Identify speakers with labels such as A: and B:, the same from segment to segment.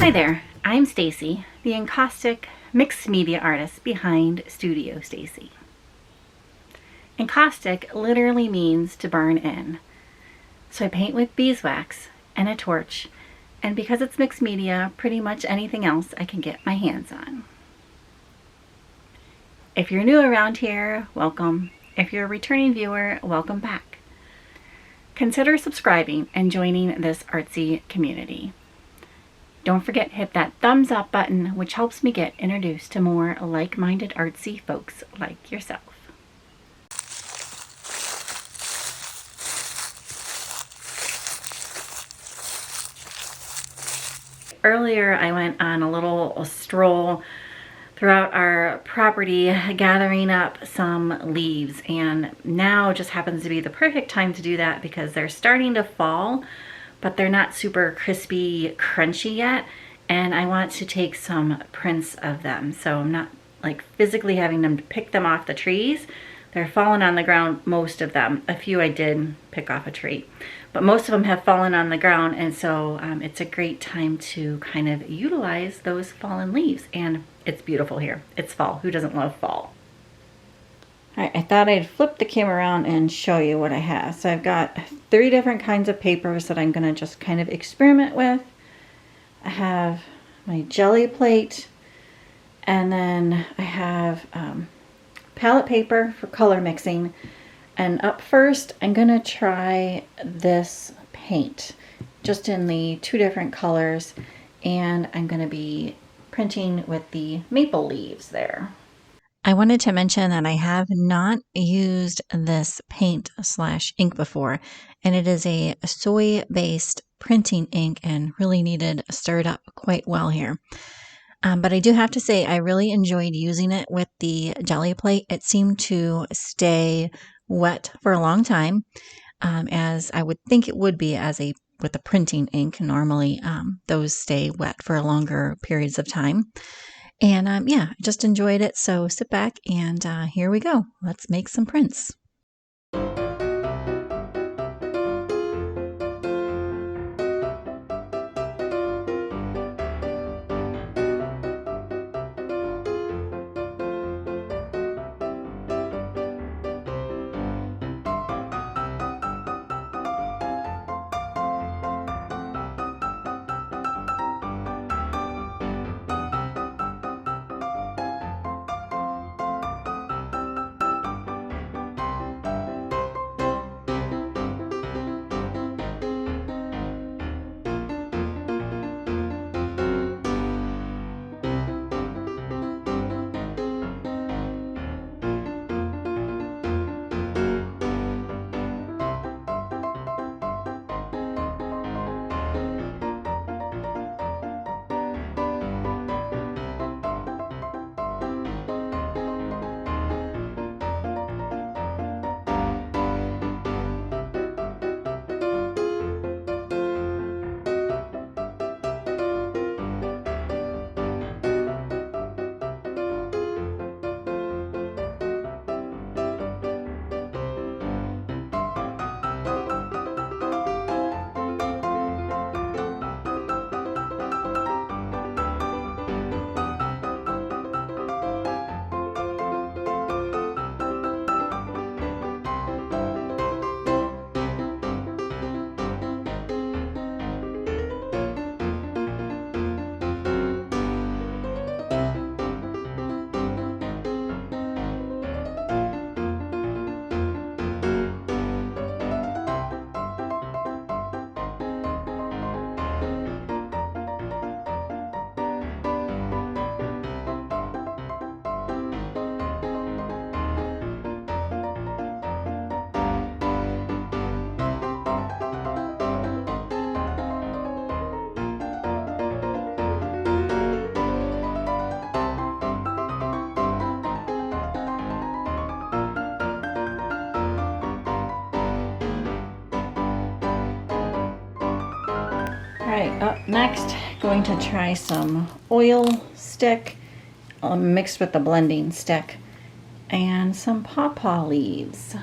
A: Hi there, I'm Stacy, the encaustic mixed media artist behind Studio Stacy. Encaustic literally means to burn in. So I paint with beeswax and a torch, and because it's mixed media, pretty much anything else I can get my hands on. If you're new around here, welcome. If you're a returning viewer, welcome back. Consider subscribing and joining this artsy community. Don't forget to hit that thumbs up button, which helps me get introduced to more like-minded artsy folks like yourself. Earlier, I went on a little stroll throughout our property gathering up some leaves, and now just happens to be the perfect time to do that because they're starting to fall, but they're not super crispy, crunchy yet, and I want to take some prints of them. So I'm not like physically having them to pick them off the trees. They're falling on the ground, most of them. A few I did pick off a tree, but most of them have fallen on the ground, and so it's a great time to kind of utilize those fallen leaves, and it's beautiful here. It's fall. Who doesn't love fall? All right, I thought I'd flip the camera around and show you what I have. So I've got 3 different kinds of papers that I'm gonna just kind of experiment with. I have my Gelli plate, and then I have palette paper for color mixing. And up first, I'm gonna try this paint, just in the 2 different colors, and I'm gonna be printing with the maple leaves there. I wanted to mention that I have not used this paint / ink before, and it is a soy-based printing ink and really needed stirred up quite well here. But I do have to say I really enjoyed using it with the Gelli plate. It seemed to stay wet for a long time, as I would think it would be with a printing ink. Normally, those stay wet for longer periods of time. And yeah, I just enjoyed it. So sit back and here we go. Let's make some prints. Alright, up next, going to try some oil stick mixed with the blending stick and some pawpaw leaves.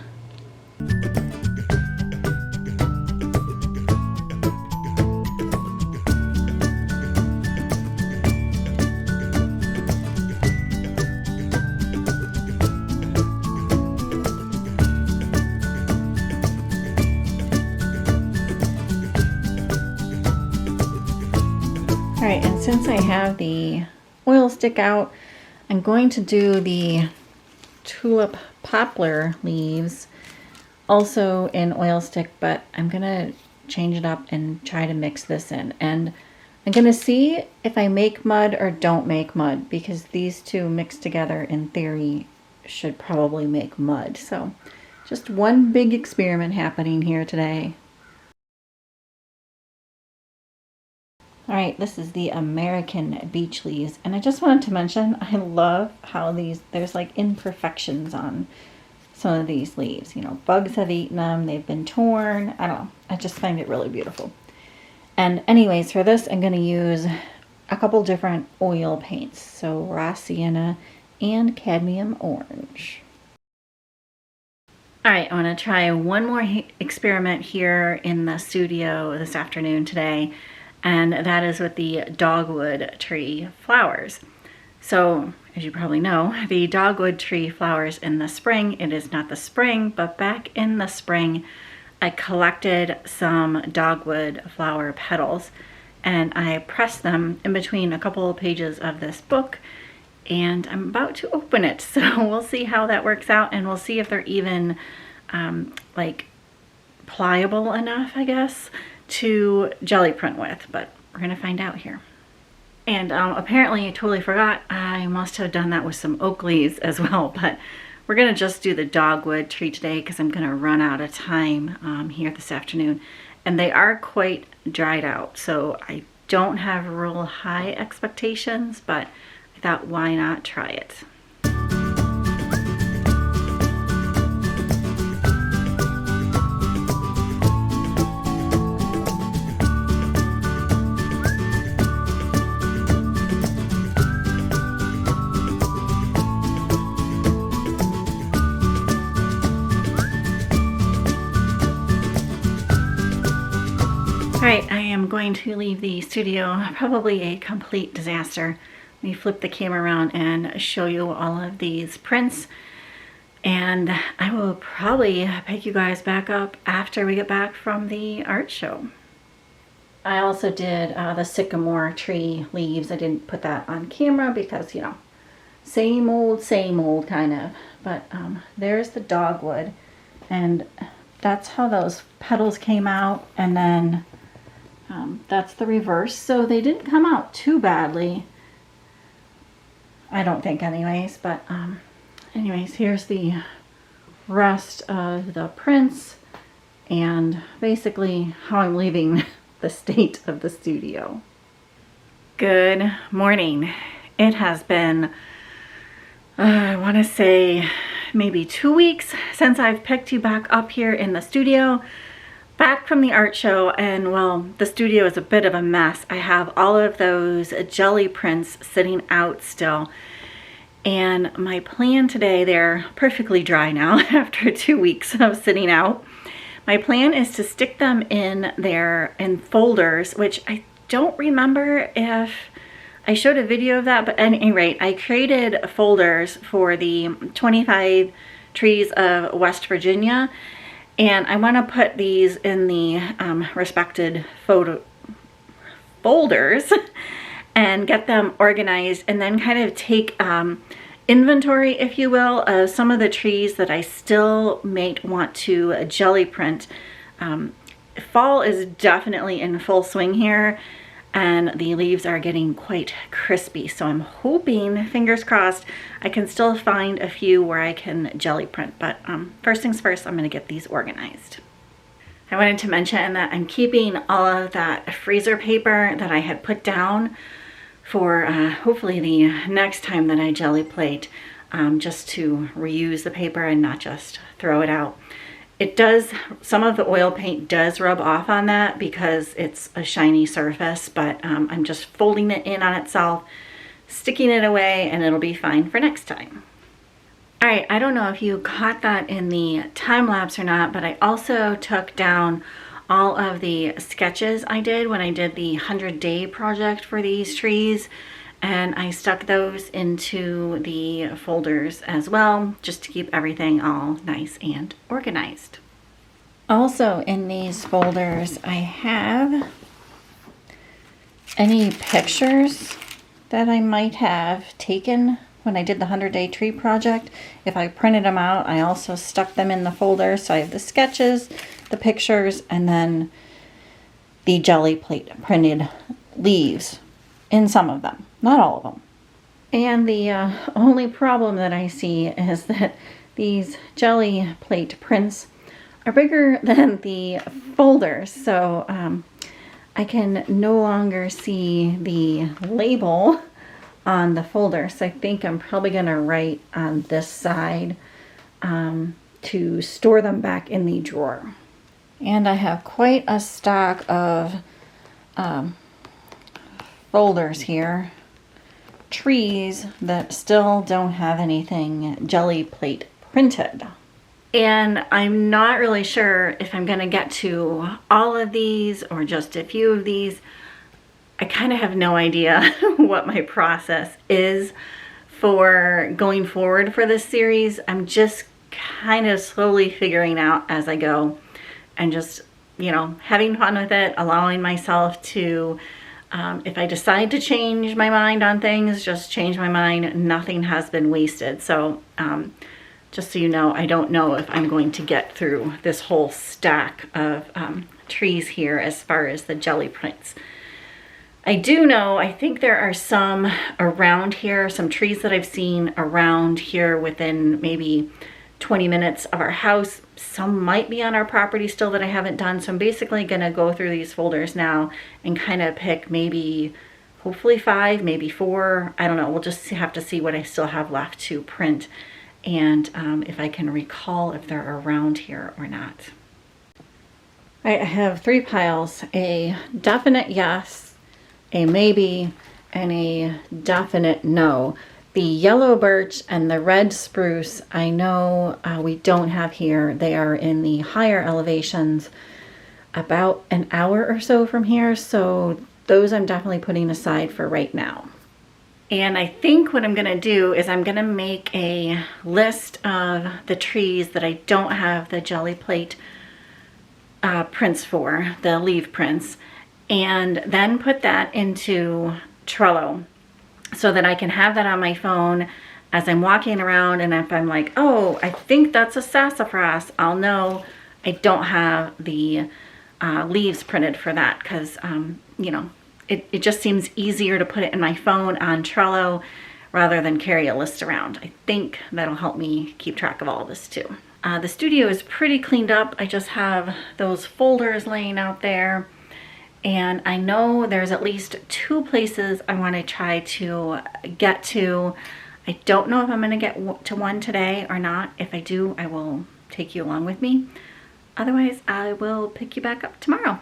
A: right, and since I have the oil stick out, I'm going to do the tulip poplar leaves also in oil stick, but I'm gonna change it up and try to mix this in. And I'm gonna see if I make mud or don't make mud, because these two mixed together in theory should probably make mud. So just one big experiment happening here today. All right, this is the American beech leaves, and I just wanted to mention I love how there's like imperfections on some of these leaves. You know, bugs have eaten them, they've been torn. I don't know, I just find it really beautiful. And anyways, for this I'm going to use a couple different oil paints, so raw sienna and cadmium orange. All right, I want to try one more experiment here in the studio this afternoon today, and that is with the dogwood tree flowers. So, as you probably know, the dogwood tree flowers in the spring. It is not the spring, but back in the spring, I collected some dogwood flower petals and I pressed them in between a couple of pages of this book, and I'm about to open it. So we'll see how that works out, and we'll see if they're even like pliable enough, I guess, to jelly print with, but we're gonna find out here. And apparently I totally forgot, I must have done that with some oak leaves as well, but we're gonna just do the dogwood tree today because I'm gonna run out of time here this afternoon. And they are quite dried out, so I don't have real high expectations, but I thought, why not try it? Alright, I am going to leave the studio probably a complete disaster. Let me flip the camera around and show you all of these prints, and I will probably pick you guys back up after we get back from the art show. I also did the sycamore tree leaves. I didn't put that on camera because, you know, same old kind of. But there's the dogwood, and that's how those petals came out, and then that's the reverse. So they didn't come out too badly, I don't think, anyways. But anyways, here's the rest of the prints and basically how I'm leaving the state of the studio. Good morning. It has been I want to say maybe 2 weeks since I've picked you back up here in the studio, back from the art show. And well, the studio is a bit of a mess. I have all of those jelly prints sitting out still, and my plan today, they're perfectly dry now after 2 weeks of sitting out. My plan is to stick them in there in folders, which I don't remember if I showed a video of that, but at any rate, I created folders for the 25 trees of West Virginia, and I want to put these in the respected folders and get them organized, and then kind of take inventory, if you will, of some of the trees that I still might want to jelly print. Fall is definitely in full swing here, and the leaves are getting quite crispy. So I'm hoping, fingers crossed, I can still find a few where I can jelly print. But first things first, I'm gonna get these organized. I wanted to mention that I'm keeping all of that freezer paper that I had put down for hopefully the next time that I jelly plate, just to reuse the paper and not just throw it out. It does, some of the oil paint does rub off on that because it's a shiny surface, but I'm just folding it in on itself, sticking it away, and it'll be fine for next time. All right, I don't know if you caught that in the time lapse or not, but I also took down all of the sketches I did when I did the 100-day project for these trees, and I stuck those into the folders as well, just to keep everything all nice and organized. Also in these folders, I have any pictures that I might have taken when I did the 100-day tree project. If I printed them out, I also stuck them in the folder. So I have the sketches, the pictures, and then the Gelli plate printed leaves in some of them, not all of them. And the only problem that I see is that these Gelli plate prints are bigger than the folders. So I can no longer see the label on the folder. So I think I'm probably going to write on this side to store them back in the drawer. And I have quite a stock of folders here. Trees that still don't have anything Gelli plate printed. And I'm not really sure if I'm going to get to all of these or just a few of these. I kind of have no idea what my process is for going forward for this series. I'm just kind of slowly figuring out as I go and just, you know, having fun with it, allowing myself to, if I decide to change my mind on things, just change my mind. Nothing has been wasted. So, just so you know, I don't know if I'm going to get through this whole stack of trees here as far as the Gelli prints. I do know, I think there are some around here, some trees that I've seen around here within maybe 20 minutes of our house. Some might be on our property still that I haven't done. So I'm basically gonna go through these folders now and kind of pick maybe, hopefully 5, maybe 4. I don't know, we'll just have to see what I still have left to print. And if I can recall if they're around here or not. I have 3 piles, a definite yes, a maybe, and a definite no. The yellow birch and the red spruce, I know we don't have here. They are in the higher elevations about an hour or so from here. So those I'm definitely putting aside for right now. And I think what I'm gonna do is I'm gonna make a list of the trees that I don't have the Gelli plate prints for, the leaf prints, and then put that into Trello so that I can have that on my phone as I'm walking around. And if I'm like, oh, I think that's a sassafras, I'll know I don't have the leaves printed for that, because you know, it just seems easier to put it in my phone on Trello rather than carry a list around. I think that'll help me keep track of all of this too. The studio is pretty cleaned up. I just have those folders laying out there. And I know there's at least 2 places I want to try to get to. I don't know if I'm going to get to one today or not. If I do, I will take you along with me. Otherwise, I will pick you back up tomorrow.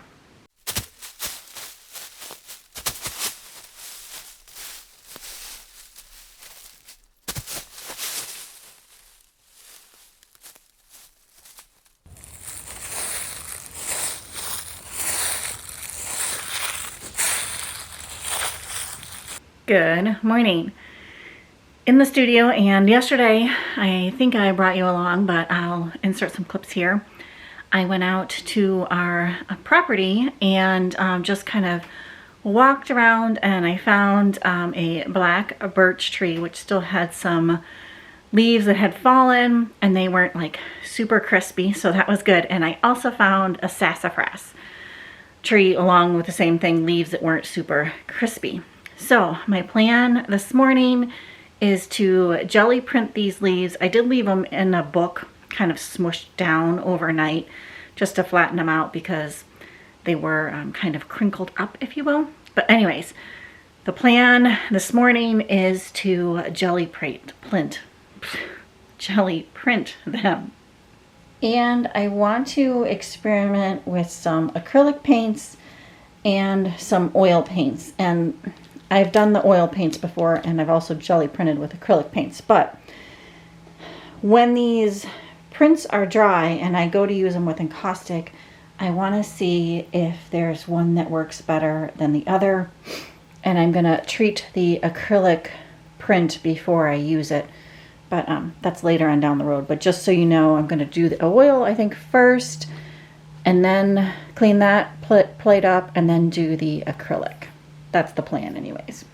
A: Good morning. In the studio, and yesterday, I think I brought you along, but I'll insert some clips here. I went out to our property and just kind of walked around, and I found a black birch tree which still had some leaves that had fallen, and they weren't like super crispy, so that was good. And I also found a sassafras tree along with the same thing, leaves that weren't super crispy. So my plan this morning is to Gelli print these leaves. I did leave them in a book kind of smushed down overnight just to flatten them out because they were kind of crinkled up, if you will. But anyways, the plan this morning is to Gelli print them. And I want to experiment with some acrylic paints and some oil paints. And I've done the oil paints before, and I've also Gelli printed with acrylic paints. But when these prints are dry and I go to use them with encaustic, I want to see if there's one that works better than the other. And I'm going to treat the acrylic print before I use it. But that's later on down the road. But just so you know, I'm going to do the oil, I think, first, and then clean that plate up, and then do the acrylic. that's the plan anyways.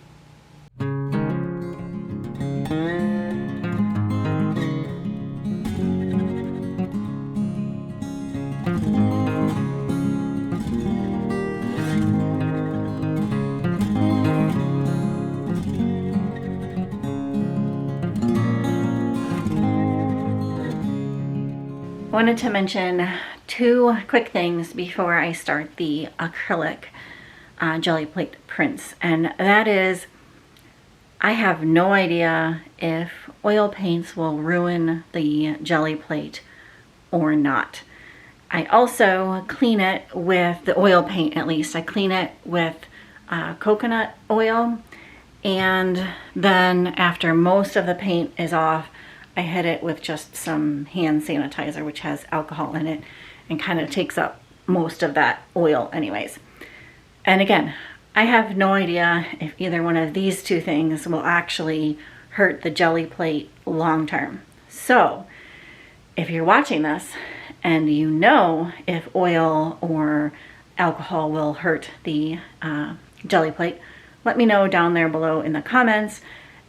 A: I wanted to mention two quick things before I start the acrylic jelly plate prints, and that is I have no idea if oil paints will ruin the jelly plate or not. I also clean it with the oil paint, at least. I clean it with coconut oil, and then after most of the paint is off, I hit it with just some hand sanitizer, which has alcohol in it and kind of takes up most of that oil anyways. And again, I have no idea if either one of these two things will actually hurt the jelly plate long term. So if you're watching this and you know if oil or alcohol will hurt the jelly plate, let me know down there below in the comments.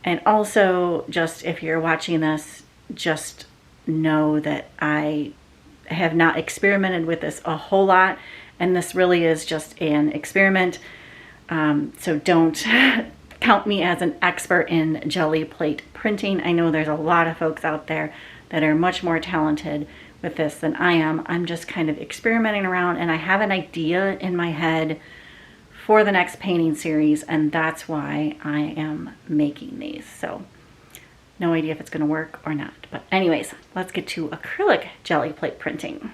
A: And also, just if you're watching this, just know that I have not experimented with this a whole lot, and this really is just an experiment. So don't count me as an expert in jelly plate printing. I know there's a lot of folks out there that are much more talented with this than I am. I'm just kind of experimenting around, and I have an idea in my head for the next painting series, and that's why I am making these. So no idea if it's going to work or not. But anyways, let's get to acrylic jelly plate printing.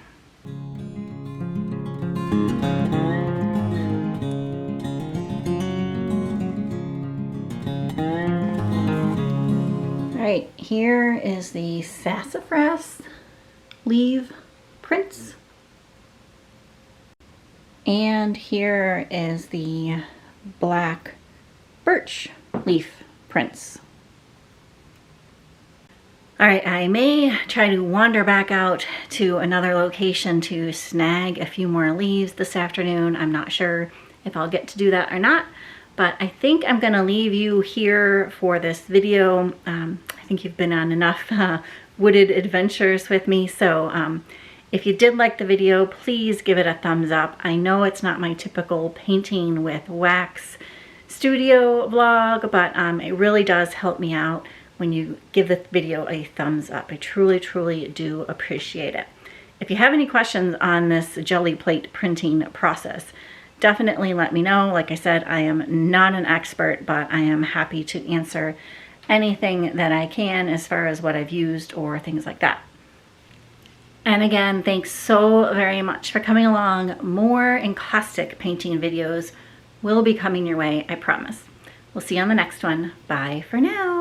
A: All right, here is the sassafras leaf prints. And here is the black birch leaf prints. All right, I may try to wander back out to another location to snag a few more leaves this afternoon. I'm not sure if I'll get to do that or not, but I think I'm gonna leave you here for this video. I think you've been on enough wooded adventures with me, so if you did like the video, please give it a thumbs up. I know it's not my typical painting with wax studio vlog, but it really does help me out when you give the video a thumbs up. I truly, truly do appreciate it. If you have any questions on this jelly plate printing process, definitely let me know. Like I said, I am not an expert, but I am happy to answer anything that I can as far as what I've used or things like that. And again, thanks so very much for coming along. More encaustic painting videos will be coming your way, I promise. We'll see you on the next one. Bye for now.